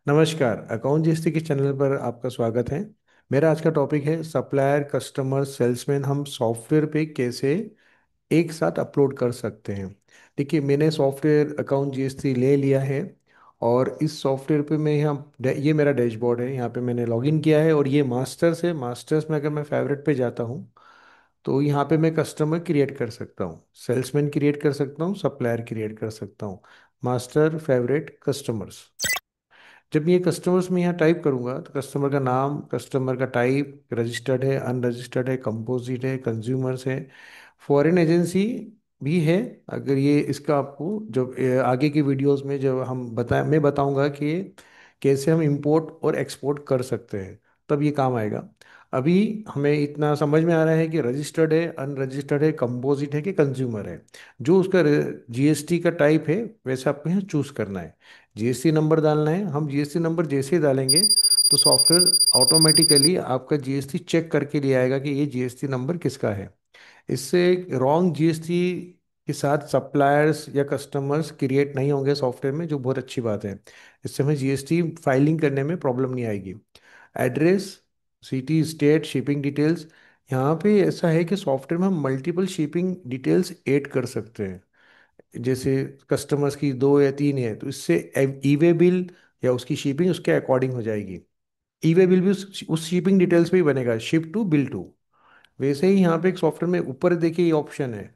नमस्कार। Account GST के channel पर आपका स्वागत है। मेरा आज का टॉपिक है सप्लायर, कस्टमर, सेल्समैन हम सॉफ्टवेयर पे कैसे एक साथ अपलोड कर सकते हैं। देखिए, मैंने सॉफ्टवेयर अकाउंट जीएसटी ले लिया है और इस सॉफ्टवेयर पे मैं यहाँ ये मेरा डैशबोर्ड है। यहाँ पे मैंने लॉगिन किया है और ये मास्टर्स है। मास्टर्स में अगर मैं फेवरेट पे जाता हूँ तो यहाँ पे मैं कस्टमर क्रिएट कर सकता हूँ, सेल्समैन क्रिएट कर सकता हूँ, सप्लायर क्रिएट कर सकता हूँ। Master, favourite, customers. जब ये कस्टमर्स में यहाँ टाइप करूंगा तो कस्टमर का नाम, कस्टमर का टाइप, रजिस्टर्ड है, अनरजिस्टर्ड है, कंपोजिट है, कंज्यूमर्स है, फॉरेन एजेंसी भी है। अगर ये इसका आपको जब आगे की वीडियोस में जब हम मैं बताऊंगा कि कैसे हम इंपोर्ट और एक्सपोर्ट कर सकते हैं, तब ये काम आएगा। अभी हमें इतना समझ में आ रहा है कि रजिस्टर्ड है, अनरजिस्टर्ड है, कंपोजिट है कि कंज्यूमर है। जो उसका जीएसटी का टाइप है वैसे आपको यहाँ चूज करना है। जीएसटी नंबर डालना है। हम जीएसटी नंबर जैसे ही डालेंगे तो सॉफ्टवेयर ऑटोमेटिकली आपका जीएसटी चेक करके ले आएगा कि ये जीएसटी नंबर किसका है। इससे रॉन्ग जीएसटी के साथ सप्लायर्स या कस्टमर्स क्रिएट नहीं होंगे सॉफ्टवेयर में, जो बहुत अच्छी बात है। इससे हमें जीएसटी फाइलिंग करने में प्रॉब्लम नहीं आएगी। Address, city, state, shipping details. यहाँ पे ऐसा है कि सॉफ्टवेयर में हम मल्टीपल शिपिंग डिटेल्स ऐड कर सकते हैं। जैसे कस्टमर्स की दो या तीन है तो इससे ई वे बिल या उसकी शिपिंग उसके अकॉर्डिंग हो जाएगी। ई वे बिल भी उस शिपिंग डिटेल्स पे ही बनेगा, शिप टू, बिल टू। वैसे ही यहाँ पे एक सॉफ्टवेयर में ऊपर देखिए ये ऑप्शन है,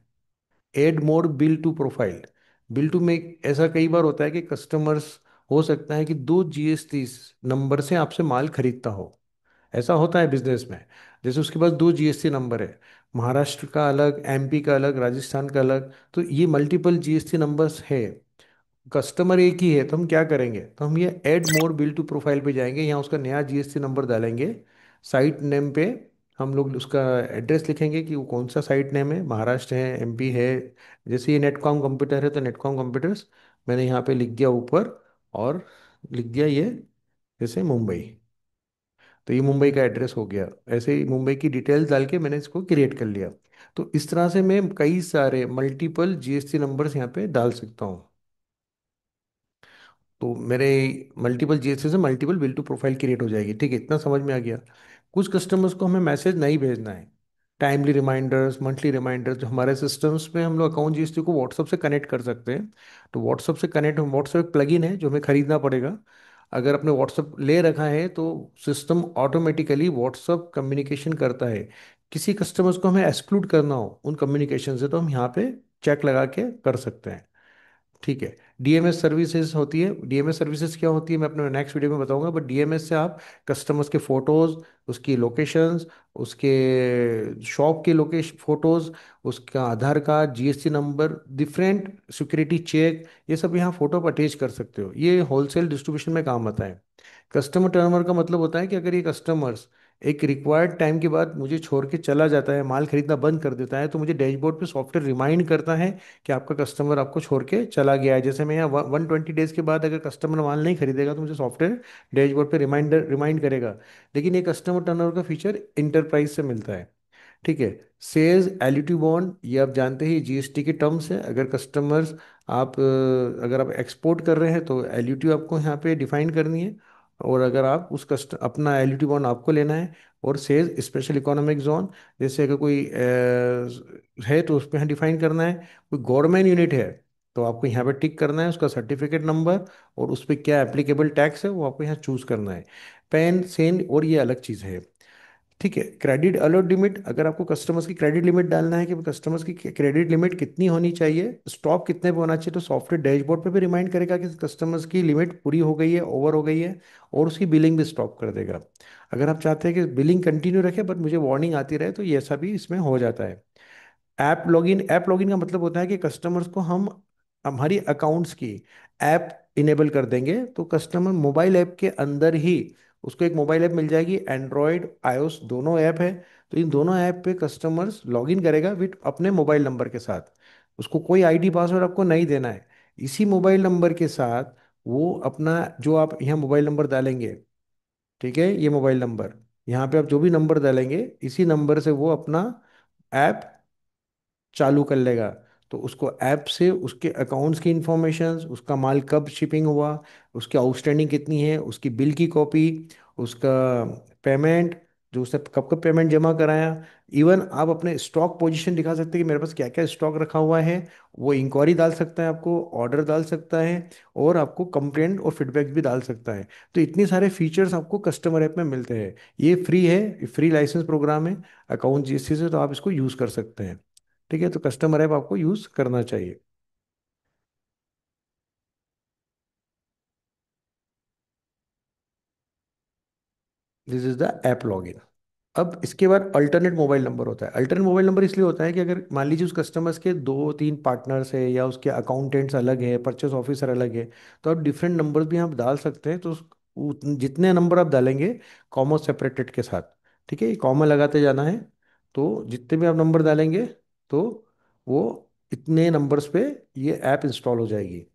add more bill to profile. Bill to में ऐसा कई बार होता है कि कस्टमर्स, हो सकता है कि दो जीएसटी नंबर से आपसे माल खरीदता हो। ऐसा होता है बिजनेस में। जैसे उसके पास दो जीएसटी नंबर है, महाराष्ट्र का अलग, एमपी का अलग, राजस्थान का अलग, तो ये मल्टीपल जीएसटी नंबर्स है। कस्टमर एक ही है तो हम क्या करेंगे, तो हम ये add more bill to profile पे जाएंगे, यहाँ उसका नया जीएसटी नंबर डालेंगे। साइट नेम पे हम लोग उसका एड्रेस लिखेंगे कि वो कौन सा साइट नेम है, महाराष्ट्र है, एमपी है। जैसे ये नेटकॉम कंप्यूटर है तो नेटकॉम कंप्यूटर्स मैंने यहाँ पे लिख दिया ऊपर, और लिख दिया ये जैसे मुंबई। तो ये मुंबई का एड्रेस हो गया। ऐसे ही मुंबई की डिटेल्स डाल के मैंने इसको क्रिएट कर लिया। तो इस तरह से मैं कई सारे मल्टीपल जीएसटी नंबर्स यहाँ पे डाल सकता हूँ। तो मेरे मल्टीपल जीएसटी से multiple bill to profile create हो जाएगी। ठीक है, इतना समझ में आ गया। कुछ कस्टमर्स को हमें मैसेज नहीं भेजना है, टाइमली रिमाइंडर्स, मंथली रिमाइंडर्स, जो हमारे सिस्टम्स में हम लोग अकाउंट जीएसटी को व्हाट्सअप से कनेक्ट कर सकते हैं। तो व्हाट्सअप से कनेक्ट, व्हाट्सअप प्लगइन है जो हमें खरीदना पड़ेगा। अगर आपने व्हाट्सअप ले रखा है तो सिस्टम ऑटोमेटिकली व्हाट्सअप कम्युनिकेशन करता है। किसी कस्टमर्स को हमें एक्सक्लूड करना हो उन कम्युनिकेशन से, तो हम यहाँ पे चेक लगा के कर सकते हैं। ठीक है। डीएमएस सर्विसेज होती है। डीएमएस सर्विसेज क्या होती है मैं अपने नेक्स्ट वीडियो में बताऊंगा, बट डीएमएस से आप कस्टमर्स के फोटोज, उसकी लोकेशंस, उसके शॉप के लोकेशन फोटोज, उसका Aadhaar card, GST number, different security check, ये सब यहाँ फोटो पर अटैच कर सकते हो। ये होलसेल डिस्ट्रीब्यूशन में काम आता है। कस्टमर टर्नओवर का मतलब होता है कि अगर ये कस्टमर्स एक रिक्वायर्ड टाइम के बाद मुझे छोड़ के चला जाता है, माल खरीदना बंद कर देता है, तो मुझे डैशबोर्ड पे सॉफ्टवेयर रिमाइंड करता है कि आपका कस्टमर आपको छोड़ के चला गया है। जैसे मैं यहाँ 120 डेज के बाद अगर कस्टमर माल नहीं खरीदेगा तो मुझे सॉफ्टवेयर डैशबोर्ड पे रिमाइंड करेगा। लेकिन ये कस्टमर टर्नओवर का फीचर इंटरप्राइज से मिलता है। ठीक है। सेज एल्यूटी बॉन्ड, ये आप जानते ही जीएसटी के टर्म्स है। अगर कस्टमर्स, अगर आप एक्सपोर्ट कर रहे हैं तो एल्यूटी आपको यहाँ पे डिफाइन करनी है। और अगर आप उस कस्ट अपना एल्यूटी बॉन्ड आपको लेना है। और सेज स्पेशल इकोनॉमिक जोन, जैसे अगर कोई है तो उस पर यहाँ डिफाइन करना है। कोई गवर्नमेंट यूनिट है तो आपको यहाँ पे टिक करना है उसका सर्टिफिकेट नंबर, और उस पर क्या एप्लीकेबल टैक्स है वो आपको यहाँ चूज करना है। पैन सेंड, और ये अलग चीज़ है। ठीक है। क्रेडिट अलर्ट लिमिट, अगर आपको कस्टमर्स की क्रेडिट लिमिट डालना है कि कस्टमर्स की क्रेडिट लिमिट कितनी होनी चाहिए, स्टॉक कितने पे होना चाहिए, तो सॉफ्टवेयर डैशबोर्ड पे भी रिमाइंड करेगा कि कस्टमर्स की लिमिट पूरी हो गई है, ओवर हो गई है, और उसकी बिलिंग भी स्टॉप कर देगा। अगर आप चाहते हैं कि बिलिंग कंटिन्यू रखे बट मुझे वार्निंग आती रहे, तो ये ऐसा भी इसमें हो जाता है। ऐप लॉगिन का मतलब होता है कि कस्टमर्स को हम हमारी अकाउंट्स की ऐप इनेबल कर देंगे, तो कस्टमर मोबाइल ऐप के अंदर ही उसको एक मोबाइल ऐप मिल जाएगी, एंड्रॉयड आईओएस दोनों ऐप है। तो इन दोनों ऐप पे कस्टमर्स लॉगिन करेगा विथ अपने मोबाइल नंबर के साथ। उसको कोई आईडी पासवर्ड आपको नहीं देना है। इसी मोबाइल नंबर के साथ वो अपना, जो आप यहाँ मोबाइल नंबर डालेंगे, ठीक है, ये मोबाइल नंबर, यहाँ पे आप जो भी नंबर डालेंगे इसी नंबर से वो अपना ऐप चालू कर लेगा। तो उसको ऐप से उसके अकाउंट्स की इंफॉर्मेशन, उसका माल कब शिपिंग हुआ, उसकी आउटस्टैंडिंग कितनी है, उसकी बिल की कॉपी, उसका पेमेंट, जो उसने कब कब पेमेंट जमा कराया, इवन आप अपने स्टॉक पोजीशन दिखा सकते हैं कि मेरे पास क्या क्या स्टॉक रखा हुआ है। वो इंक्वायरी डाल सकता है, आपको ऑर्डर डाल सकता है, और आपको कंप्लेंट और फीडबैक भी डाल सकता है। तो इतने सारे फीचर्स आपको कस्टमर ऐप में मिलते हैं। ये फ्री है, ये फ्री लाइसेंस प्रोग्राम है अकाउंट जीएसटी से, तो आप इसको यूज़ कर सकते हैं। ठीक है, तो कस्टमर ऐप आपको यूज़ करना चाहिए। This is the app login. अब इसके बाद अल्टरनेट मोबाइल नंबर होता है। अल्टरनेट मोबाइल नंबर इसलिए होता है कि अगर मान लीजिए उस कस्टमर्स के दो तीन पार्टनर्स है, या उसके अकाउंटेंट्स अलग है, परचेस ऑफिसर अलग है, तो आप डिफरेंट नंबर्स भी आप डाल सकते हैं। तो जितने नंबर आप डालेंगे कॉमा सेपरेटेड के साथ, ठीक है, कॉमा लगाते जाना है, तो जितने भी आप नंबर डालेंगे, तो वो इतने नंबर्स पे ये ऐप इंस्टॉल हो जाएगी।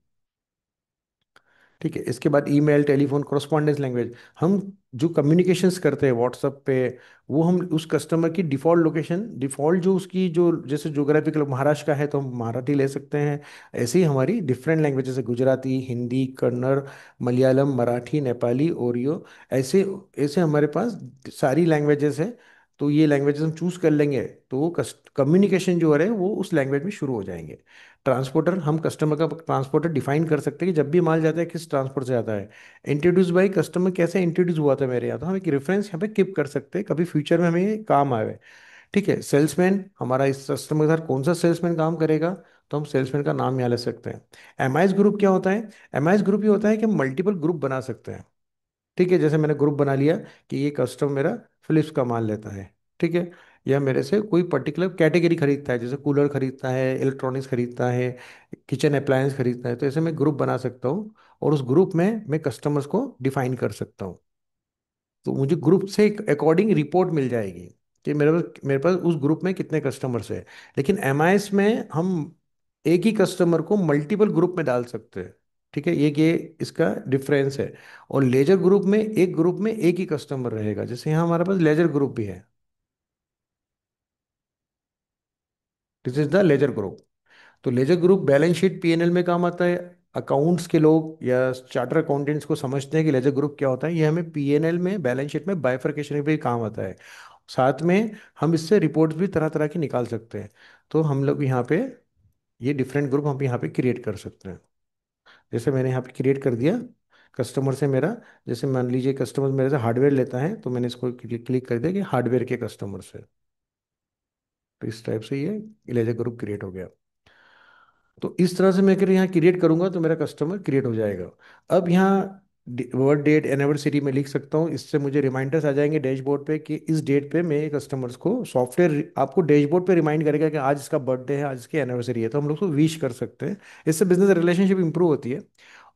ठीक है, इसके बाद ईमेल, टेलीफोन, कॉरस्पॉन्डेंस लैंग्वेज, हम जो कम्युनिकेशंस करते हैं व्हाट्सएप पे, वो हम उस कस्टमर की डिफ़ॉल्ट लोकेशन, डिफ़ॉल्ट जो उसकी जो जैसे जोग्राफिकल महाराष्ट्र का है तो हम मराठी ले सकते हैं। ऐसे ही हमारी डिफरेंट लैंग्वेज जैसे गुजराती, हिंदी, कन्नड़, मलयालम, मराठी, नेपाली, ओरियो, ऐसे ऐसे हमारे पास सारी लैंग्वेजेस हैं। तो ये लैंग्वेजेस हम चूज़ कर लेंगे, तो वो कम्युनिकेशन जो है वो उस लैंग्वेज में शुरू हो जाएंगे। ट्रांसपोर्टर, हम कस्टमर का ट्रांसपोर्टर डिफाइन कर सकते हैं कि जब भी माल जाता है किस ट्रांसपोर्ट से जाता है। इंट्रोड्यूस बाई कस्टमर, कैसे इंट्रोड्यूस हुआ था मेरे यहाँ, तो हम एक रेफरेंस यहाँ पे कीप कर सकते हैं, कभी फ्यूचर में हमें ये काम आए। ठीक है, सेल्समैन, हमारा इस कस्टमर के साथ कौन सा सेल्समैन काम करेगा, तो हम सेल्समैन का नाम यहाँ ले सकते हैं। एमआईएस ग्रुप क्या होता है? एमआईएस ग्रुप ये होता है कि हम मल्टीपल ग्रुप बना सकते हैं। ठीक है, जैसे मैंने ग्रुप बना लिया कि ये कस्टमर मेरा फिलिप्स का माल लेता है, ठीक है, या मेरे से कोई पर्टिकुलर कैटेगरी खरीदता है, जैसे कूलर खरीदता है, इलेक्ट्रॉनिक्स खरीदता है, किचन अप्लायंस खरीदता है, तो ऐसे मैं ग्रुप बना सकता हूँ, और उस ग्रुप में मैं कस्टमर्स को डिफाइन कर सकता हूँ। तो मुझे ग्रुप से अकॉर्डिंग रिपोर्ट मिल जाएगी कि मेरे पास उस ग्रुप में कितने कस्टमर्स हैं। लेकिन एमआईएस में हम एक ही कस्टमर को मल्टीपल ग्रुप में डाल सकते हैं। ठीक है, ये इसका डिफरेंस है। और लेजर ग्रुप में एक ग्रुप में एक ही कस्टमर रहेगा, जैसे यहाँ हमारे पास लेजर ग्रुप भी है। This is the ledger group. तो ledger group balance sheet PNL में काम आता है। अकाउंट्स के लोग या चार्टर अकाउंटेंट्स को समझते हैं कि लेजर ग्रुप क्या होता है, ये हमें पीएनएल में बैलेंस शीट में बाइफरकेशन में भी काम आता है। साथ में हम इससे रिपोर्ट्स भी तरह तरह की निकाल सकते हैं। तो हम लोग यहाँ पे ये डिफरेंट ग्रुप हम यहाँ पे क्रिएट कर सकते हैं। जैसे मैंने यहाँ पे क्रिएट कर दिया कस्टमर से मेरा, जैसे मान लीजिए कस्टमर मेरे से हार्डवेयर लेता है, तो मैंने इसको क्लिक कर दिया कि हार्डवेयर के कस्टमर से। तो इस टाइप से ये लेजर ग्रुप क्रिएट हो गया। तो इस तरह से मैं अगर यहाँ क्रिएट करूंगा तो मेरा कस्टमर क्रिएट हो जाएगा। अब यहाँ वर्ड डेट एनिवर्सरी में लिख सकता हूँ, इससे मुझे रिमाइंडर्स आ जाएंगे डैशबोर्ड पे कि इस डेट पे मैं कस्टमर्स को, सॉफ्टवेयर आपको डैशबोर्ड पे रिमाइंड करेगा कि आज इसका बर्थडे है, आज इसकी एनिवर्सरी है, तो हम लोग उसको विश कर सकते हैं। इससे बिजनेस रिलेशनशिप इंप्रूव होती है।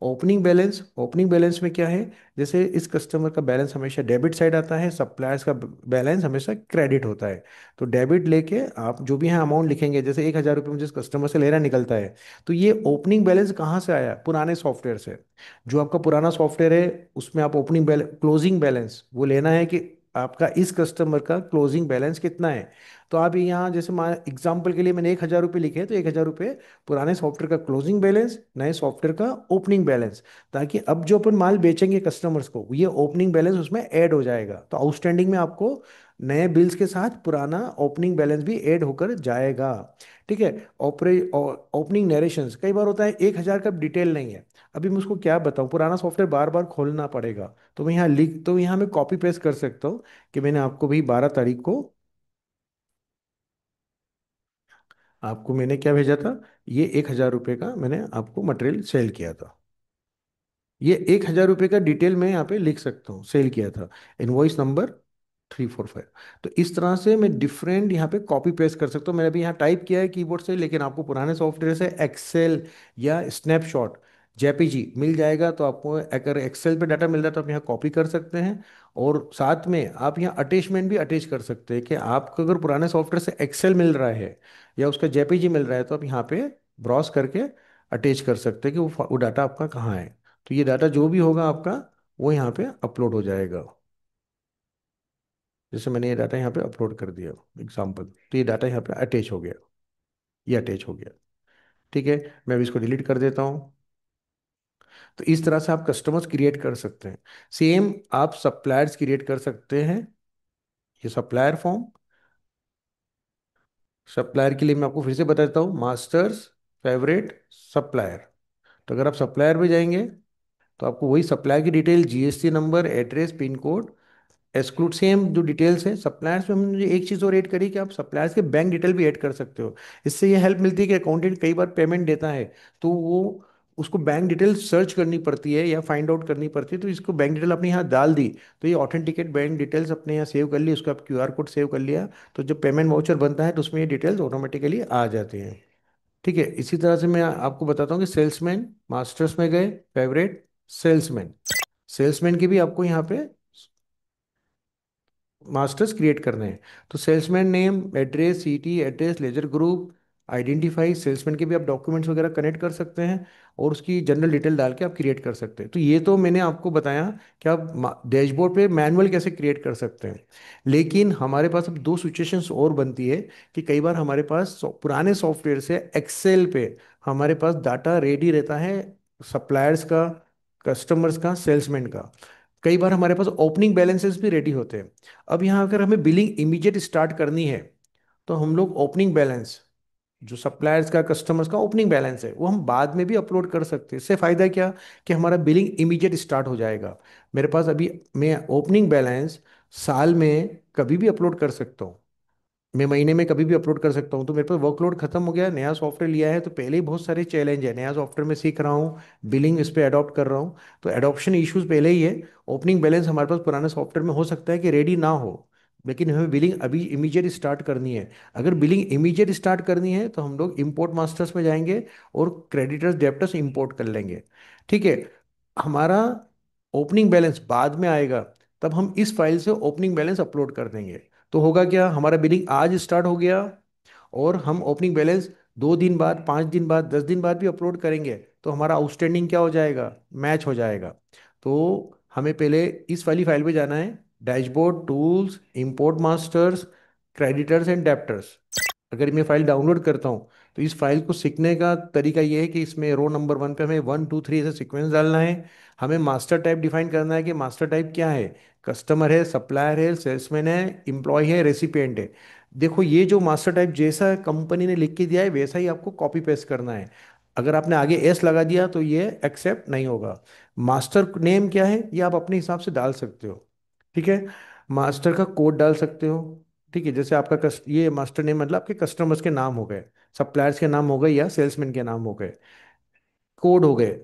ओपनिंग बैलेंस, ओपनिंग बैलेंस में क्या है, जैसे इस कस्टमर का बैलेंस हमेशा डेबिट साइड आता है, सप्लायर्स का बैलेंस हमेशा क्रेडिट होता है। तो डेबिट लेके आप जो भी यहाँ अमाउंट लिखेंगे, जैसे 1,000 रुपये मुझे इस कस्टमर से लेना निकलता है, तो ये ओपनिंग बैलेंस कहाँ से आया? पुराने सॉफ्टवेयर से। जो आपका पुराना सॉफ्टवेयर है उसमें आप ओपनिंग बैलेंस, क्लोजिंग बैलेंस वो लेना है कि आपका इस कस्टमर का क्लोजिंग बैलेंस कितना है। तो आप यहाँ जैसे मान एग्जाम्पल के लिए मैंने 1,000 रुपये लिखे हैं, तो 1,000 रुपये पुराने सॉफ्टवेयर का क्लोजिंग बैलेंस, नए सॉफ्टवेयर का ओपनिंग बैलेंस, ताकि अब जो अपन माल बेचेंगे कस्टमर्स को, ये ओपनिंग बैलेंस उसमें ऐड हो जाएगा। तो आउटस्टैंडिंग में आपको नए बिल्स के साथ पुराना ओपनिंग बैलेंस भी ऐड होकर जाएगा। ठीक है। ओपनिंग नरेशंस, कई बार होता है 1,000 का डिटेल नहीं है, अभी मैं उसको क्या बताऊं, पुराना सॉफ्टवेयर बार बार खोलना पड़ेगा। तो मैं यहाँ लिख, तो यहाँ मैं कॉपी पेस्ट कर सकता हूँ कि मैंने आपको भी 12 तारीख को, आपको मैंने क्या भेजा था, ये 1,000 रुपये का मैंने आपको मटेरियल सेल किया था। ये 1,000 रुपये का डिटेल मैं यहाँ पे लिख सकता हूँ, सेल किया था, इनवॉइस नंबर 345। तो इस तरह से मैं डिफरेंट यहाँ पे कॉपी पेस्ट कर सकता हूँ। मैंने अभी यहाँ टाइप किया है कीबोर्ड से, लेकिन आपको पुराने सॉफ्टवेयर से एक्सेल या स्नैपशॉट, जेपीजी मिल जाएगा। तो आपको अगर एक्सेल पे डाटा मिल रहा है तो आप यहाँ कॉपी कर सकते हैं, और साथ में आप यहाँ अटैचमेंट भी अटैच कर सकते हैं कि आपको अगर पुराने सॉफ्टवेयर से एक्सेल मिल रहा है या उसका जेपीजी मिल रहा है, तो आप यहाँ पे ब्राउज करके अटैच कर सकते हैं कि वो डाटा आपका कहाँ है। तो ये डाटा जो भी होगा आपका, वो यहाँ पे अपलोड हो जाएगा। जैसे मैंने ये डाटा यहाँ पे अपलोड कर दिया एग्जाम्पल, तो ये डाटा यहाँ पे अटैच हो गया, ये अटैच हो गया। ठीक है, मैं अभी इसको डिलीट कर देता हूँ। तो इस तरह से आप कस्टमर्स क्रिएट कर सकते हैं। सेम आप सप्लायर्स क्रिएट कर सकते हैं। ये सप्लायर फॉर्म, सप्लायर के लिए मैं आपको फिर से बता देता हूँ, मास्टर्स, फेवरेट, सप्लायर। तो अगर आप सप्लायर पे जाएंगे तो आपको वही सप्लायर की detail, GST number, address, pin code, exclude, same जो डिटेल्स है सप्लायर्स में। हमने एक चीज़ और ऐड करी कि आप सप्लायर्स के बैंक डिटेल भी ऐड कर सकते हो। इससे ये हेल्प मिलती है कि अकाउंटेंट कई बार पेमेंट देता है तो वो उसको बैंक डिटेल सर्च करनी पड़ती है या फाइंड आउट करनी पड़ती है, तो इसको बैंक डिटेल अपने यहाँ डाल दी तो ये ऑथेंटिकेट बैंक डिटेल्स अपने यहाँ सेव कर ली, उसका आप क्यूआर कोड सेव कर लिया, तो जब पेमेंट वाउचर बनता है तो उसमें ये डिटेल्स ऑटोमेटिकली आ जाती हैं। ठीक है, इसी तरह से मैं आपको बताता हूँ कि सेल्समैन, मास्टर्स में गए, फेवरेट, सेल्समैन। सेल्समैन की भी आपको यहाँ पे मास्टर्स क्रिएट करने हैं। तो salesman name, address, city address, ledger group, identify, salesman के भी आप डॉक्यूमेंट्स वगैरह कनेक्ट कर सकते हैं और उसकी जनरल डिटेल डाल के आप क्रिएट कर सकते हैं। तो ये तो मैंने आपको बताया कि आप डैशबोर्ड पे मैनुअल कैसे क्रिएट कर सकते हैं। लेकिन हमारे पास अब दो सिचुएशंस और बनती है कि कई बार हमारे पास पुराने सॉफ्टवेयर से एक्सेल पे हमारे पास डाटा रेडी रहता है, सप्लायर्स का, कस्टमर्स का, सेल्समैन का। कई बार हमारे पास ओपनिंग बैलेंसेस भी रेडी होते हैं। अब यहाँ अगर हमें बिलिंग इमीडिएट स्टार्ट करनी है तो हम लोग ओपनिंग बैलेंस, जो सप्लायर्स का, कस्टमर्स का ओपनिंग बैलेंस है, वो हम बाद में भी अपलोड कर सकते हैं। इससे फायदा क्या कि हमारा बिलिंग इमीडिएट स्टार्ट हो जाएगा। मेरे पास अभी, मैं ओपनिंग बैलेंस साल में कभी भी अपलोड कर सकता हूँ, मैं महीने में कभी भी अपलोड कर सकता हूँ। तो मेरे पास वर्कलोड खत्म हो गया, नया सॉफ्टवेयर लिया है तो पहले ही बहुत सारे चैलेंज है, नया सॉफ्टवेयर में सीख रहा हूँ, बिलिंग इस पे अडॉप्ट कर रहा हूँ, तो एडॉप्शन इश्यूज पहले ही है। ओपनिंग बैलेंस हमारे पास पुराने सॉफ्टवेयर में हो सकता है कि रेडी ना हो, लेकिन हमें बिलिंग अभी इमीडिएट स्टार्ट करनी है। अगर बिलिंग इमीडिएट स्टार्ट करनी है तो हम लोग इंपोर्ट मास्टर्स में जाएंगे और क्रेडिटर्स डेब्टर्स इंपोर्ट कर लेंगे। ठीक है, हमारा ओपनिंग बैलेंस बाद में आएगा, तब हम इस फाइल से ओपनिंग बैलेंस अपलोड कर देंगे। तो होगा क्या, हमारा बिलिंग आज स्टार्ट हो गया और हम ओपनिंग बैलेंस 2 दिन बाद, 5 दिन बाद, 10 दिन बाद भी अपलोड करेंगे तो हमारा आउटस्टैंडिंग क्या हो जाएगा, मैच हो जाएगा। तो हमें पहले इस वाली फाइल पे जाना है, dashboard, tools, import masters, creditors and debtors. अगर मैं फाइल डाउनलोड करता हूँ तो इस फाइल को सीखने का तरीका ये है कि इसमें रो नंबर 1 पे हमें 1 2 3 ऐसे सीक्वेंस डालना है। हमें मास्टर टाइप डिफाइन करना है कि मास्टर टाइप क्या है, कस्टमर है, सप्लायर है, सेल्समैन है, एम्प्लॉय है, रेसिपिएंट है। देखो ये जो मास्टर टाइप जैसा कंपनी ने लिख के दिया है वैसा ही आपको कॉपी पेस्ट करना है। अगर आपने आगे एस लगा दिया तो ये एक्सेप्ट नहीं होगा। मास्टर नेम क्या है ये आप अपने हिसाब से डाल सकते हो। ठीक है, मास्टर का कोड डाल सकते हो। ठीक है, जैसे आपका ये मास्टर नेम मतलब आपके कस्टमर्स के नाम हो गए, सप्लायर्स के नाम हो गए या सेल्समैन के नाम हो गए, कोड हो गए।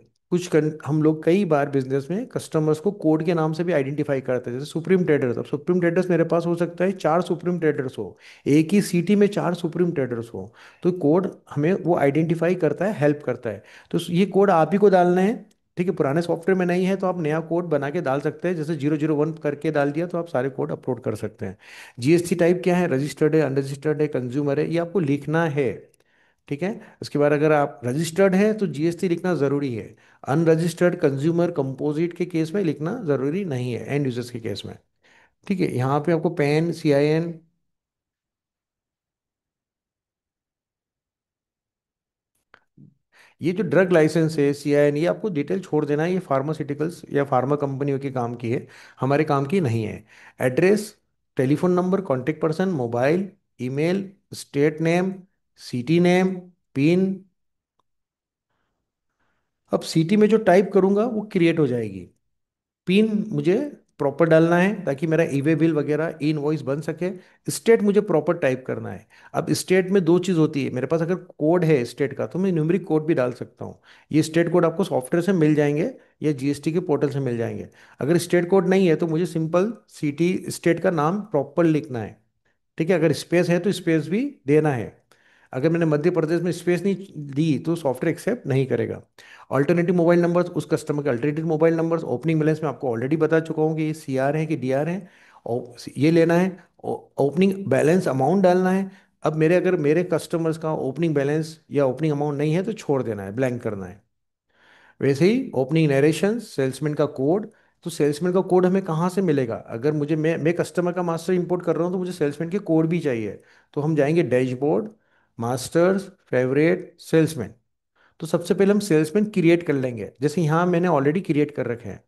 हम लोग कई बार बिजनेस में कस्टमर्स को कोड के नाम से भी आइडेंटिफाई करते हैं, जैसे सुप्रीम ट्रेडर्स। अब सुप्रीम ट्रेडर्स मेरे पास हो सकता है 4 सुप्रीम ट्रेडर्स हो, एक ही सिटी में 4 सुप्रीम ट्रेडर्स हो, तो कोड हमें वो आइडेंटिफाई करता है, हेल्प करता है। तो ये कोड आप ही को डालना है। ठीक है, पुराने सॉफ्टवेयर में नहीं है तो आप नया कोड बना के डाल सकते हैं, जैसे 001 करके डाल दिया तो आप सारे कोड अपलोड कर सकते हैं। जीएसटी टाइप क्या है, रजिस्टर्ड है, अनरजिस्टर्ड है, कंज्यूमर है, ये आपको लिखना है। ठीक है, उसके बाद अगर आप रजिस्टर्ड है तो जीएसटी लिखना ज़रूरी है। अनरजिस्टर्ड, कंज्यूमर, कंपोजिट के केस में लिखना ज़रूरी नहीं है, एंड यूजर्स के केस में। ठीक है, यहाँ पे आपको पैन, सीआईएन, ये जो ड्रग लाइसेंस है, सीआईएन, ये आपको डिटेल छोड़ देना है, ये फार्मास्यूटिकल्स या फार्मा कंपनियों के काम की है, हमारे काम की नहीं है। Address, telephone number, contact person, mobile, email, state name, city name, pin. अब सिटी में जो टाइप करूंगा वो क्रिएट हो जाएगी। पिन मुझे प्रॉपर डालना है ताकि मेरा ईवे बिल वगैरह ई इनवॉइस बन सके। स्टेट मुझे प्रॉपर टाइप करना है। अब स्टेट में दो चीज़ होती है, मेरे पास अगर कोड है स्टेट का तो मैं न्यूमेरिक कोड भी डाल सकता हूँ। ये स्टेट कोड आपको सॉफ्टवेयर से मिल जाएंगे या जीएसटी के पोर्टल से मिल जाएंगे। अगर स्टेट कोड नहीं है तो मुझे सिंपल सिटी स्टेट का नाम प्रॉपर लिखना है। ठीक है, अगर स्पेस है तो स्पेस भी देना है। अगर मैंने मध्य प्रदेश में स्पेस नहीं दी तो सॉफ्टवेयर एक्सेप्ट नहीं करेगा। अल्टरनेटिव मोबाइल नंबर्स, उस कस्टमर के alternative mobile numbers. Opening balance में आपको ऑलरेडी बता चुका हूँ कि ये सीआर है कि डीआर है, और ये लेना है। ओपनिंग बैलेंस अमाउंट डालना है। अब मेरे अगर मेरे कस्टमर्स का ओपनिंग बैलेंस या ओपनिंग अमाउंट नहीं है तो छोड़ देना है, ब्लैंक करना है। वैसे ही ओपनिंग नरेशन, सेल्समैन का कोड। तो सेल्समैन का कोड हमें कहाँ से मिलेगा, अगर मुझे मैं कस्टमर का मास्टर इंपोर्ट कर रहा हूँ तो मुझे सेल्समैन के कोड भी चाहिए। तो हम जाएंगे डैशबोर्ड, मास्टर्स, फेवरेट, सेल्समैन। तो सबसे पहले हम सेल्समैन क्रिएट कर लेंगे, जैसे यहाँ मैंने ऑलरेडी क्रिएट कर रखे हैं।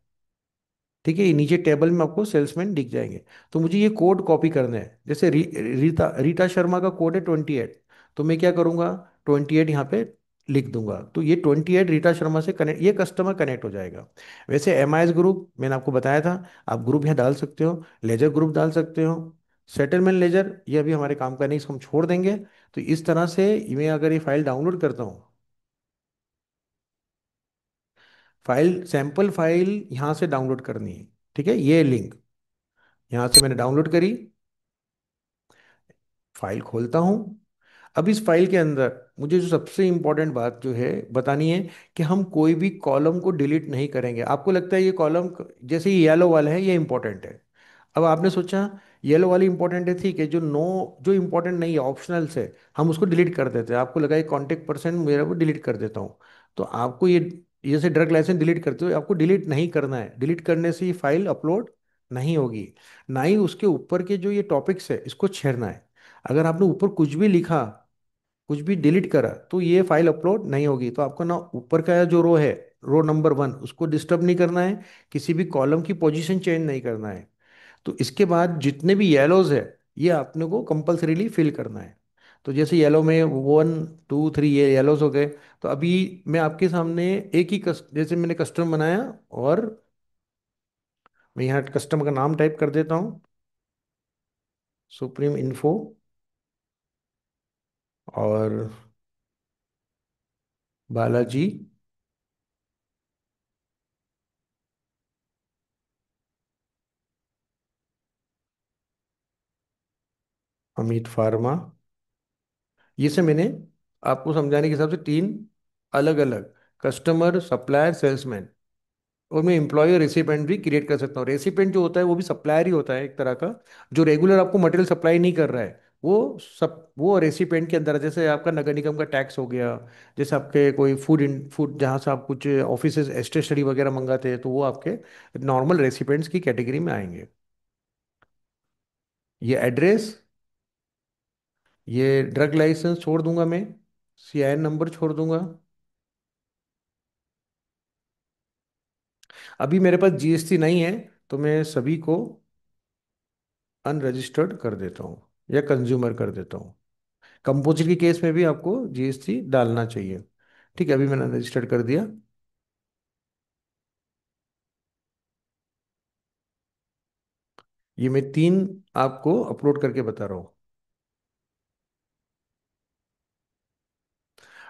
ठीक है, ये नीचे टेबल में आपको सेल्समैन दिख जाएंगे। तो मुझे ये कोड कॉपी करना है, जैसे रीता रीता शर्मा का कोड है 28। तो मैं क्या करूँगा, 28 यहाँ पे लिख दूंगा, तो ये 28 रीता शर्मा से कनेक्ट, ये कस्टमर कनेक्ट हो जाएगा। वैसे MIS ग्रुप मैंने आपको बताया था, आप ग्रुप यहाँ डाल सकते हो, लेजर ग्रुप डाल सकते हो, सेटलमेंट लेजर, ये अभी हमारे काम का नहीं, इसको हम छोड़ देंगे। तो इस तरह से मैं अगर ये फाइल डाउनलोड करता हूँ, फाइल सैंपल फाइल यहाँ से डाउनलोड करनी है। ठीक है, ये लिंक यहाँ से मैंने डाउनलोड करी, फाइल खोलता हूँ। अब इस फाइल के अंदर मुझे जो सबसे इंपॉर्टेंट बात जो है बतानी है, कि हम कोई भी कॉलम को डिलीट नहीं करेंगे। आपको लगता है ये कॉलम, जैसे ये येलो वाला है, ये इंपॉर्टेंट है। अब आपने सोचा येलो वाली इंपॉर्टेंट है, ठीक है, जो नो, जो इंपॉर्टेंट नहीं है, ऑप्शनल से, हम उसको डिलीट कर देते हैं। आपको लगा ये कॉन्टेक्ट पर्सन मेरा, वो डिलीट कर देता हूँ। तो आपको ये, जैसे ड्रग लाइसेंस डिलीट करते हो, आपको डिलीट नहीं करना है। डिलीट करने से ये फाइल अपलोड नहीं होगी। ना ही उसके ऊपर के जो ये टॉपिक्स है इसको छेड़ना है। अगर आपने ऊपर कुछ भी लिखा, कुछ भी डिलीट करा, तो ये फाइल अपलोड नहीं होगी। तो आपको ना ऊपर का जो रो है, रो नंबर 1, उसको डिस्टर्ब नहीं करना है, किसी भी कॉलम की पोजीशन चेंज नहीं करना है। तो इसके बाद जितने भी येलोज है, ये आपने को कंपलसरीली फिल करना है। तो जैसे येलो में 1 2 3 ये येलोज हो गए। तो अभी मैं आपके सामने एक ही जैसे मैंने कस्टमर बनाया, और मैं यहाँ कस्टमर का नाम टाइप कर देता हूँ, सुप्रीम इन्फो, और बालाजी अमित फार्मा। ये से मैंने आपको समझाने के हिसाब से 3 अलग अलग, कस्टमर, सप्लायर, सेल्समैन, और मैं एम्प्लॉय और रेसिपेंट भी क्रिएट कर सकता हूँ। रेसिपेंट जो होता है वो भी सप्लायर ही होता है एक तरह का, जो रेगुलर आपको मटेरियल सप्लाई नहीं कर रहा है, वो सब वो रेसिपेंट के अंदर है। जैसे आपका नगर निगम का टैक्स हो गया, जैसे आपके कोई फूड जहाँ से आप कुछ ऑफिस स्टेशनरी वगैरह मंगाते हैं, तो वो आपके नॉर्मल रेसिपेंट्स की कैटेगरी में आएंगे। ये एड्रेस, ये ड्रग लाइसेंस छोड़ दूंगा मैं, CIN नंबर छोड़ दूंगा। अभी मेरे पास GST नहीं है, तो मैं सभी को अनरजिस्टर्ड कर देता हूँ, या कंज्यूमर कर देता हूँ। कंपोजिट के केस में भी आपको GST डालना चाहिए। ठीक है, अभी मैंने रजिस्टर्ड कर दिया। ये मैं 3 आपको अपलोड करके बता रहा हूँ।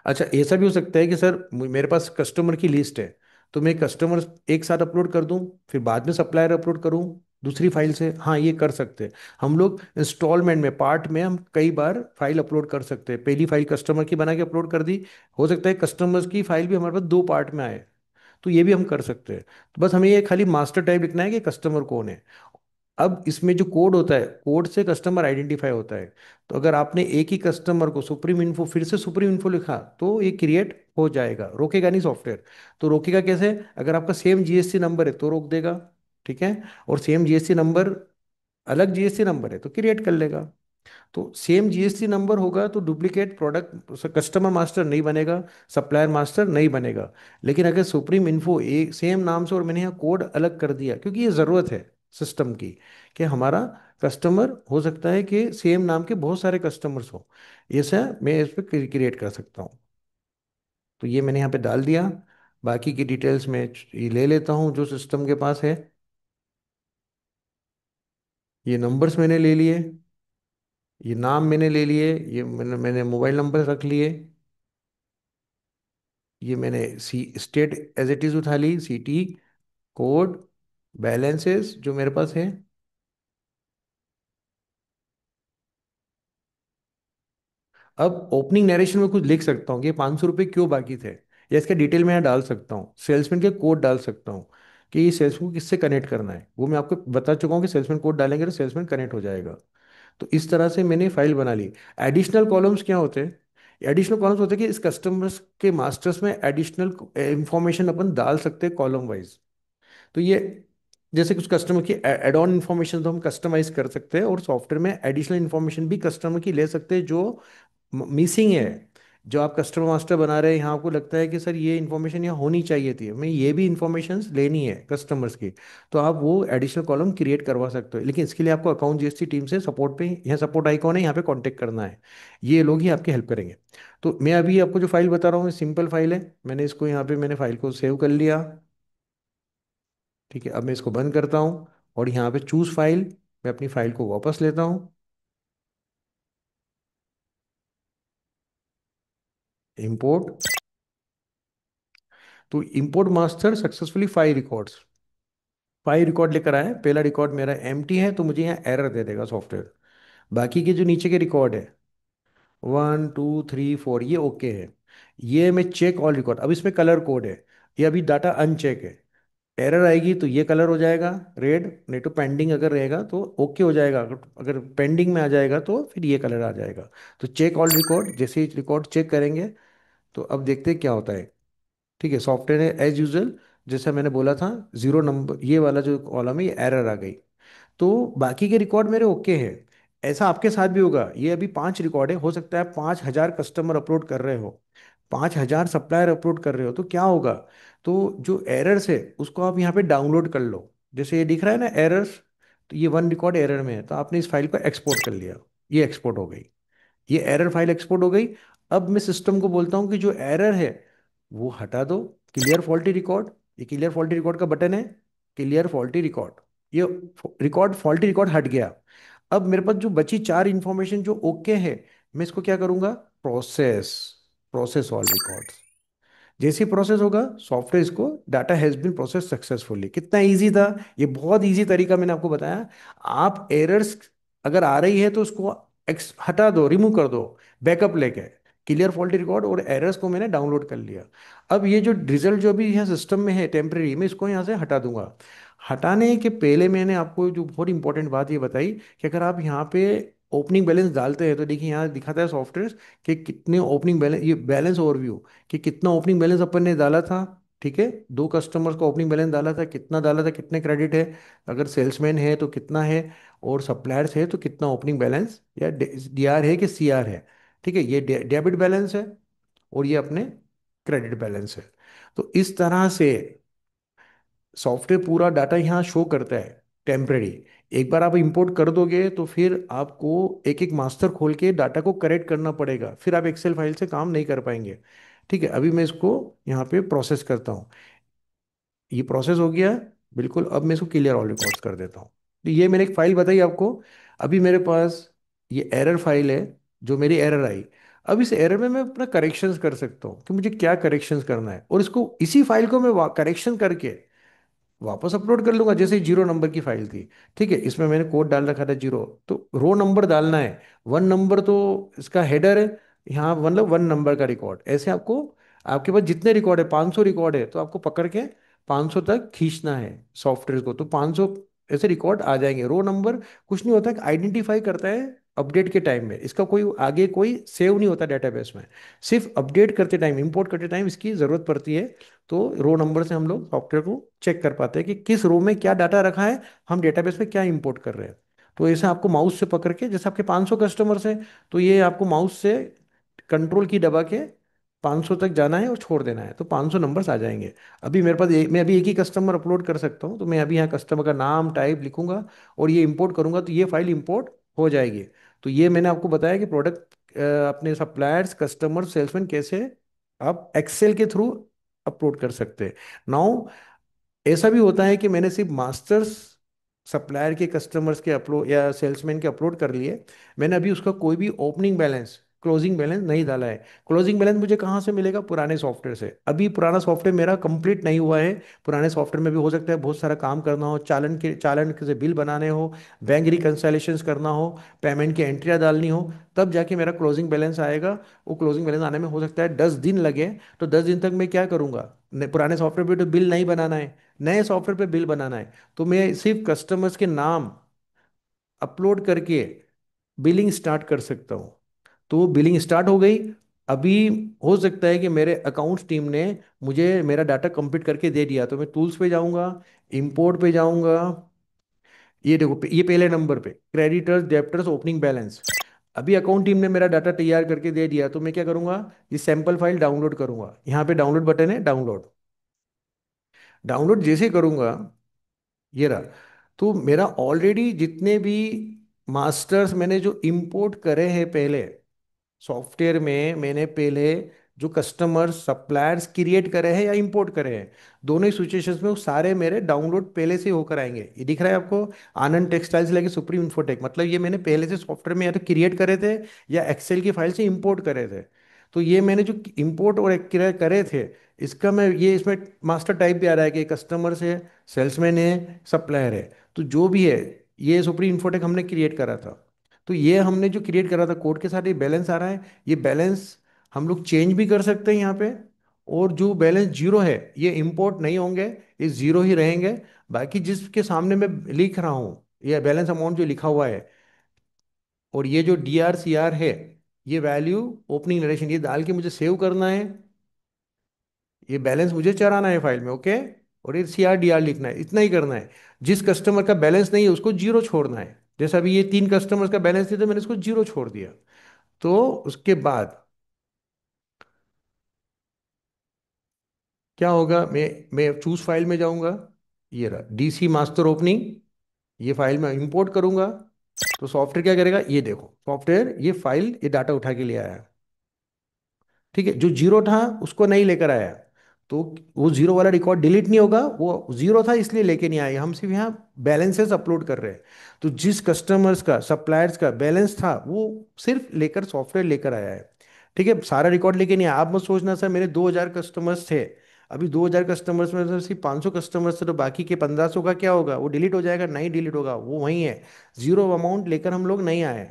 अच्छा, ऐसा भी हो सकता है कि सर मेरे पास कस्टमर की लिस्ट है, तो मैं कस्टमर एक साथ अपलोड कर दूं, फिर बाद में सप्लायर अपलोड करूं दूसरी फाइल से। हाँ, ये कर सकते हैं हम लोग। इंस्टॉलमेंट में, पार्ट में हम कई बार फाइल अपलोड कर सकते हैं। पहली फाइल कस्टमर की बना के अपलोड कर दी, हो सकता है कस्टमर्स की फाइल भी हमारे पास 2 पार्ट में आए, तो ये भी हम कर सकते हैं। तो बस हमें ये खाली मास्टर टाइप लिखना है कि कस्टमर कौन है। अब इसमें जो कोड होता है, कोड से कस्टमर आइडेंटिफाई होता है। तो अगर आपने एक ही कस्टमर को सुप्रीम इन्फो, फिर से सुप्रीम इन्फो लिखा, तो ये क्रिएट हो जाएगा, रोकेगा नहीं सॉफ्टवेयर। तो रोकेगा कैसे, अगर आपका सेम GST नंबर है तो रोक देगा। ठीक है, और सेम GST नंबर, अलग GST नंबर है तो क्रिएट कर लेगा। तो सेम GST नंबर होगा तो डुप्लीकेट प्रोडक्ट, कस्टमर मास्टर नहीं बनेगा, सप्लायर मास्टर नहीं बनेगा। लेकिन अगर सुप्रीम इन्फो एक सेम नाम से, और मैंने यहाँ कोड अलग कर दिया, क्योंकि ये ज़रूरत है सिस्टम की, कि हमारा कस्टमर हो सकता है कि सेम नाम के बहुत सारे कस्टमर्स हो, ऐसा मैं इस पर क्रिएट कर सकता हूँ। तो ये मैंने यहाँ पे डाल दिया। बाकी की डिटेल्स में ये ले लेता हूँ जो सिस्टम के पास है। ये नंबर्स मैंने ले लिए, ये नाम मैंने ले लिए, ये मैंने मोबाइल नंबर रख लिए, ये मैंने सी स्टेट एज इट इज़ उठा ली, CT कोड, बैलेंसेस जो मेरे पास है। अब ओपनिंग नरेशन में कुछ लिख सकता हूँ कि 500 रुपये क्यों बाकी थे, या इसका डिटेल में यहाँ डाल सकता हूँ। सेल्समैन के कोड डाल सकता हूँ, कि ये सेल्समैन को किससे कनेक्ट करना है, वो मैं आपको बता चुका हूँ कि सेल्समैन कोड डालेंगे तो सेल्समैन कनेक्ट हो जाएगा। तो इस तरह से मैंने फाइल बना ली। एडिशनल कॉलम्स क्या होते हैं, एडिशनल कॉलम्स होते हैं कि इस कस्टमर्स के मास्टर्स में एडिशनल इंफॉर्मेशन अपन डाल सकते हैं कॉलम वाइज। तो ये, जैसे कुछ कस्टमर की एड ऑन इन्फॉर्मेशन तो हम कस्टमाइज कर सकते हैं, और सॉफ्टवेयर में एडिशनल इन्फॉर्मेशन भी कस्टमर की ले सकते हैं जो मिसिंग है, जो आप कस्टमर मास्टर बना रहे हैं, यहाँ आपको लगता है कि सर ये इन्फॉर्मेशन यहाँ होनी चाहिए थी, हमें ये भी इन्फॉर्मेशन लेनी है कस्टमर्स की, तो आप वो एडिशनल कॉलम क्रिएट करवा सकते हो। लेकिन इसके लिए आपको अकाउंट जीएसटी टीम से सपोर्ट पे, यहाँ सपोर्ट आइकॉन है, यहाँ पे कांटेक्ट करना है। ये लोग ही आपकी हेल्प करेंगे। तो मैं अभी आपको जो फाइल बता रहा हूँ सिंपल फाइल है, मैंने इसको यहाँ पे मैंने फाइल को सेव कर लिया। ठीक है, अब मैं इसको बंद करता हूँ और यहाँ पे चूज फाइल, मैं अपनी फाइल को वापस लेता हूँ। इंपोर्ट, तो import master successfully 5 records, 5 record लेकर आए। पहला रिकॉर्ड मेरा एम्प्टी है तो मुझे यहाँ एरर दे देगा सॉफ्टवेयर। बाकी के जो नीचे के रिकॉर्ड है 1 2 3 4 ये ओके है। ये मैं चेक ऑल रिकॉर्ड, अब इसमें कलर कोड है, ये अभी डाटा अनचेक है। एरर आएगी तो ये कलर हो जाएगा रेड, नहीं तो पेंडिंग अगर रहेगा तो ओके हो जाएगा, अगर अगर पेंडिंग में आ जाएगा तो फिर ये कलर आ जाएगा। तो चेक ऑल रिकॉर्ड, जैसे ही रिकॉर्ड चेक करेंगे तो अब देखते हैं क्या होता है। ठीक है, सॉफ्टवेयर है एज यूजल, जैसा मैंने बोला था, 0 नंबर ये वाला जो कॉलम है ये एरर आ गई। तो बाकी के रिकॉर्ड मेरे ओके हैं। ऐसा आपके साथ भी होगा, ये अभी 5 रिकॉर्ड है, हो सकता है 5,000 कस्टमर अपलोड कर रहे हो, 5,000 सप्लायर अपलोड कर रहे हो, तो क्या होगा, तो जो एरर्स है उसको आप यहाँ पे डाउनलोड कर लो। जैसे ये दिख रहा है ना एरर्स, तो ये 1 रिकॉर्ड एरर में है, तो आपने इस फाइल को एक्सपोर्ट कर लिया, ये एक्सपोर्ट हो गई, ये एरर फाइल एक्सपोर्ट हो गई। अब मैं सिस्टम को बोलता हूँ कि जो एरर है वो हटा दो, क्लियर फॉल्टी रिकॉर्ड, ये क्लियर फॉल्टी रिकॉर्ड का बटन है, क्लियर फॉल्टी रिकॉर्ड, ये रिकॉर्ड फॉल्टी रिकॉर्ड हट गया। अब मेरे पास जो बची 4 इंफॉर्मेशन जो ओके है, मैं इसको क्या करूंगा, प्रोसेस, प्रोसेस ऑल रिकॉर्ड्स। जैसे ही प्रोसेस होगा सॉफ्टवेयर इसको, data has been process successfully. कितना इजी था, ये बहुत इजी तरीका मैंने आपको बताया। आप एरर्स अगर आ रही है तो उसको हटा दो, रिमूव कर दो, बैकअप लेके। क्लियर फॉल्टी रिकॉर्ड और एरर्स को मैंने डाउनलोड कर लिया। अब ये जो रिजल्ट जो अभी यहाँ सिस्टम में है टेम्परेरी, मैं इसको यहाँ से हटा दूंगा। हटाने के पहले मैंने आपको जो बहुत इंपॉर्टेंट बात ये बताई कि अगर आप यहाँ पे ओपनिंग बैलेंस डालते हैं तो देखिए यहाँ दिखाता है सॉफ्टवेयर कि कितने ओपनिंग बैलेंस, ये बैलेंस ओवरव्यू, कि कितना ओपनिंग बैलेंस अपन ने डाला था। ठीक है, 2 कस्टमर्स का ओपनिंग बैलेंस डाला था, कितना डाला था, कितने क्रेडिट है, अगर सेल्समैन है तो कितना है, और सप्लायर्स है तो कितना ओपनिंग बैलेंस, या डीआर है कि सीआर है। ठीक है, ये डेबिट बैलेंस है और ये अपने क्रेडिट बैलेंस है। तो इस तरह से सॉफ्टवेयर पूरा डाटा यहाँ शो करता है टेम्परेरी। एक बार आप इंपोर्ट कर दोगे तो फिर आपको एक एक मास्टर खोल के डाटा को करेक्ट करना पड़ेगा, फिर आप एक्सेल फाइल से काम नहीं कर पाएंगे। ठीक है, अभी मैं इसको यहाँ पे प्रोसेस करता हूँ, ये प्रोसेस हो गया बिल्कुल। अब मैं इसको क्लियर ऑल रिकॉर्ड्स कर देता हूँ। तो ये मैंने एक फाइल बताई आपको, अभी मेरे पास ये एरर फाइल है, जो मेरी एरर आई। अब इस एरर में मैं अपना करेक्शंस कर सकता हूँ कि मुझे क्या करेक्शंस करना है, और इसको इसी फाइल को मैं करेक्शन करके वापस अपलोड कर लूंगा। जैसे 0 नंबर की फाइल थी, ठीक है, इसमें मैंने कोड डाल रखा था 0, तो रो नंबर डालना है, 1 नंबर तो इसका हेडर है, यहाँ मतलब 1 नंबर का रिकॉर्ड। ऐसे आपको, आपके पास जितने रिकॉर्ड है, 500 रिकॉर्ड है, तो आपको पकड़ के 500 तक खींचना है सॉफ्टवेयर को, तो 500 ऐसे रिकॉर्ड आ जाएंगे। रो नंबर कुछ नहीं होता, आइडेंटिफाई करता है अपडेट के टाइम में, इसका कोई आगे कोई सेव नहीं होता डेटाबेस में, सिर्फ अपडेट करते टाइम, इंपोर्ट करते टाइम इसकी ज़रूरत पड़ती है। तो रो नंबर से हम लोग सॉफ्टवेयर को चेक कर पाते हैं कि किस रो में क्या डाटा रखा है, हम डेटाबेस में क्या इंपोर्ट कर रहे हैं। तो ऐसे आपको माउस से पकड़ के, जैसे आपके 500 कस्टमर्स हैं, तो ये आपको माउस से कंट्रोल की दबा के 500 तक जाना है और छोड़ देना है, तो 500 नंबर्स आ जाएंगे। अभी मेरे पास मैं अभी एक ही कस्टमर अपलोड कर सकता हूँ, तो मैं अभी यहाँ कस्टमर का नाम टाइप लिखूंगा और ये इंपोर्ट करूंगा, तो ये फाइल इंपोर्ट हो जाएगी। तो ये मैंने आपको बताया कि प्रोडक्ट अपने सप्लायर्स कस्टमर सेल्समैन कैसे आप एक्सेल के थ्रू अपलोड कर सकते हैं। नाउ ऐसा भी होता है कि मैंने सिर्फ मास्टर्स सप्लायर के कस्टमर्स के अपलोड या सेल्समैन के अपलोड कर लिए, मैंने अभी उसका कोई भी ओपनिंग बैलेंस क्लोजिंग बैलेंस नहीं डाला है। क्लोजिंग बैलेंस मुझे कहाँ से मिलेगा, पुराने सॉफ्टवेयर से। अभी पुराना सॉफ्टवेयर मेरा कंप्लीट नहीं हुआ है, पुराने सॉफ्टवेयर में भी हो सकता है बहुत सारा काम करना हो, चालन के से बिल बनाने हो, बैंक रिकंसिलेशंस करना हो, पेमेंट की एंट्रियाँ डालनी हो, तब जाके मेरा क्लोजिंग बैलेंस आएगा। वो क्लोजिंग बैलेंस आने में हो सकता है 10 दिन लगे। तो 10 दिन तक मैं क्या करूँगा, पुराने सॉफ्टवेयर पे तो बिल नहीं बनाना है, नए सॉफ्टवेयर पे बिल बनाना है। तो मैं सिर्फ कस्टमर्स के नाम अपलोड करके बिलिंग स्टार्ट कर सकता हूँ। तो बिलिंग स्टार्ट हो गई। अभी हो सकता है कि मेरे अकाउंट्स टीम ने मुझे मेरा डाटा कंप्लीट करके दे दिया, तो मैं टूल्स पे जाऊंगा, इंपोर्ट पे जाऊंगा, ये देखो ये पहले नंबर पे क्रेडिटर्स डेब्टर्स ओपनिंग बैलेंस। अभी अकाउंट टीम ने मेरा डाटा तैयार करके दे दिया, तो मैं क्या करूंगा, ये सैंपल फाइल डाउनलोड करूंगा। यहाँ पे डाउनलोड बटन है, डाउनलोड। डाउनलोड जैसे ही करूंगा, ये रहा। तो मेरा ऑलरेडी जितने भी मास्टर्स मैंने जो इंपोर्ट करे हैं पहले सॉफ्टवेयर में, मैंने पहले जो कस्टमर सप्लायर्स क्रिएट करे हैं या इंपोर्ट करे हैं, दोनों ही सिचुएशंस में वो सारे मेरे डाउनलोड पहले से होकर आएंगे। ये दिख रहा है आपको, आनंद टेक्सटाइल्स लेके सुप्रीम इंफोटेक, मतलब ये मैंने पहले से सॉफ्टवेयर में या तो क्रिएट करे थे या एक्सेल की फाइल से इंपोर्ट करे थे। तो ये मैंने जो इंपोर्ट और करे थे, इसका मैं ये इसमें मास्टर टाइप भी आ रहा है कि कस्टमर से, सेल्समैन है, सप्लायर है। तो जो भी है, ये सुप्रीम इंफोटेक हमने क्रिएट करा था। तो ये हमने जो क्रिएट करा था कोड के साथ, ये बैलेंस आ रहा है। ये बैलेंस हम लोग चेंज भी कर सकते हैं यहाँ पे। और जो बैलेंस जीरो है, ये इंपोर्ट नहीं होंगे, ये जीरो ही रहेंगे। बाकी जिसके सामने मैं लिख रहा हूँ, ये बैलेंस अमाउंट जो लिखा हुआ है, और ये जो DRCR है, ये वैल्यू ओपनिंग नरेशन, ये डाल के मुझे सेव करना है। ये बैलेंस मुझे चढ़ाना है फाइल में, ओके। और ये CRDR लिखना है, इतना ही करना है। जिस कस्टमर का बैलेंस नहीं है उसको जीरो छोड़ना है। जैसे अभी ये 3 कस्टमर्स का बैलेंस थी, तो मैंने इसको जीरो छोड़ दिया। तो उसके बाद क्या होगा, मैं चूज फाइल में जाऊंगा। ये रहा DC मास्टर ओपनिंग। ये फाइल में इंपोर्ट करूंगा। तो सॉफ्टवेयर क्या करेगा, ये देखो, सॉफ्टवेयर ये फाइल, ये डाटा उठा के ले आया। ठीक है, जो जीरो था उसको नहीं लेकर आया। तो वो जीरो वाला रिकॉर्ड डिलीट नहीं होगा, वो जीरो था इसलिए लेके नहीं आए। हम सिर्फ यहाँ बैलेंसेस अपलोड कर रहे हैं। तो जिस कस्टमर्स का, सप्लायर्स का बैलेंस था, वो सिर्फ लेकर सॉफ्टवेयर लेकर आया है। ठीक है, सारा रिकॉर्ड लेके नहीं आया। आप मत सोचना सर मेरे 2,000 कस्टमर्स थे। अभी 2,000 कस्टमर्स में से सिर्फ 500 कस्टमर्स थे, तो बाकी के 1,500 का क्या होगा, वो डिलीट हो जाएगा? नहीं डिलीट होगा, वो वहीं है। जीरो अमाउंट लेकर हम लोग नहीं आए।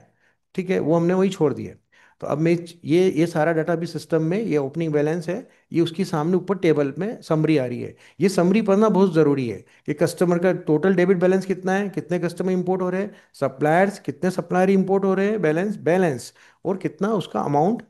ठीक है, वो हमने वही छोड़ दिया। तो अब मैं ये सारा डाटा भी सिस्टम में, ये ओपनिंग बैलेंस है, ये उसकी सामने ऊपर टेबल में समरी आ रही है। ये समरी पढ़ना बहुत ज़रूरी है कि कस्टमर का टोटल डेबिट बैलेंस कितना है, कितने कस्टमर इंपोर्ट हो रहे हैं, सप्लायर्स कितने सप्लायर इंपोर्ट हो रहे हैं, बैलेंस बैलेंस, और कितना उसका अमाउंट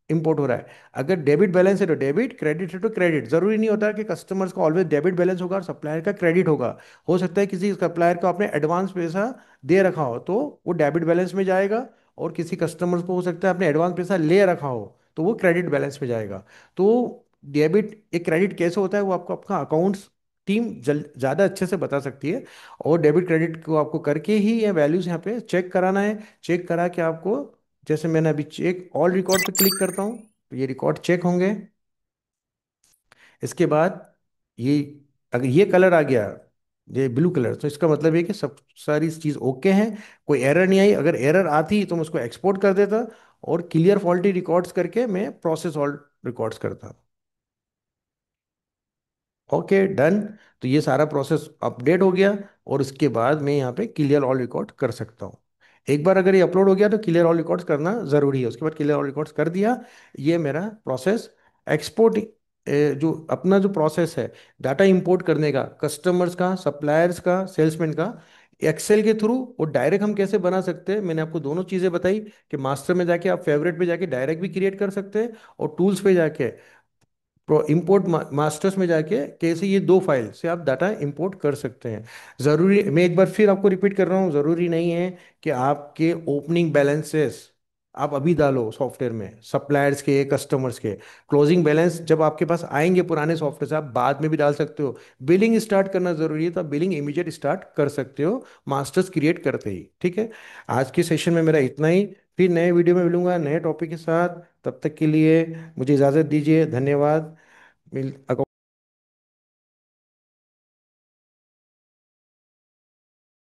इंपोर्ट हो रहा है। अगर डेबिट बैलेंस है तो डेबिट, क्रेडिट है तो क्रेडिट। जरूरी नहीं होता कि कस्टमर्स का ऑलवेज डेबिट बैलेंस होगा और सप्लायर का क्रेडिट होगा। हो सकता है किसी सप्लायर को आपने एडवांस पैसा दे रखा हो, तो वो डेबिट बैलेंस में जाएगा। और किसी कस्टमर को हो सकता है आपने एडवांस पैसा ले रखा हो, तो वो क्रेडिट बैलेंस में जाएगा। तो डेबिट एक क्रेडिट कैसे होता है, वो आपको आपका अकाउंट्स टीम जल ज़्यादा अच्छे से बता सकती है। और डेबिट क्रेडिट को आपको करके ही ये वैल्यूज यहाँ पे चेक कराना है। चेक करा के आपको, जैसे मैंने अभी चेक ऑल रिकॉर्ड पे क्लिक करता हूँ, तो ये रिकॉर्ड चेक होंगे। इसके बाद ये, अगर ये कलर आ गया, ये ब्लू कलर, तो इसका मतलब है कि सब सारी चीज़ ओके हैं, कोई एरर नहीं आई। अगर एरर आती तो मैं उसको एक्सपोर्ट कर देता, और क्लियर फॉल्टी रिकॉर्ड्स करके मैं प्रोसेस ऑल रिकॉर्ड्स करता। Okay, done. तो ये सारा प्रोसेस अपडेट हो गया। और उसके बाद मैं यहाँ पे क्लियर ऑल रिकॉर्ड कर सकता हूँ। एक बार अगर ये अपलोड हो गया तो क्लियर ऑल रिकॉर्ड्स करना ज़रूरी है। उसके बाद क्लियर ऑल रिकॉर्ड्स कर दिया, ये मेरा प्रोसेस एक्सपोर्ट, जो अपना जो प्रोसेस है डाटा इंपोर्ट करने का, कस्टमर्स का, सप्लायर्स का, सेल्समैन का, एक्सेल के थ्रू, और डायरेक्ट हम कैसे बना सकते हैं, मैंने आपको दोनों चीज़ें बताई। कि मास्टर में जाके आप फेवरेट पे जाके डायरेक्ट भी क्रिएट कर सकते हैं, और टूल्स पे जाके इंपोर्ट मास्टर्स में जाके कैसे ये दो फाइल से आप डाटा इंपोर्ट कर सकते हैं। ज़रूरी, मैं एक बार फिर आपको रिपीट कर रहा हूँ, ज़रूरी नहीं है कि आपके ओपनिंग बैलेंसेस आप अभी डालो सॉफ्टवेयर में, सप्लायर्स के, कस्टमर्स के। क्लोजिंग बैलेंस जब आपके पास आएंगे पुराने सॉफ्टवेयर से, आप बाद में भी डाल सकते हो। बिलिंग स्टार्ट करना ज़रूरी है, तो आप बिलिंग इमीडिएट स्टार्ट कर सकते हो मास्टर्स क्रिएट करते ही। ठीक है, आज के सेशन में मेरा इतना ही। फिर नए वीडियो में मिलूंगा नए टॉपिक के साथ। तब तक के लिए मुझे इजाज़त दीजिए, धन्यवाद। मिल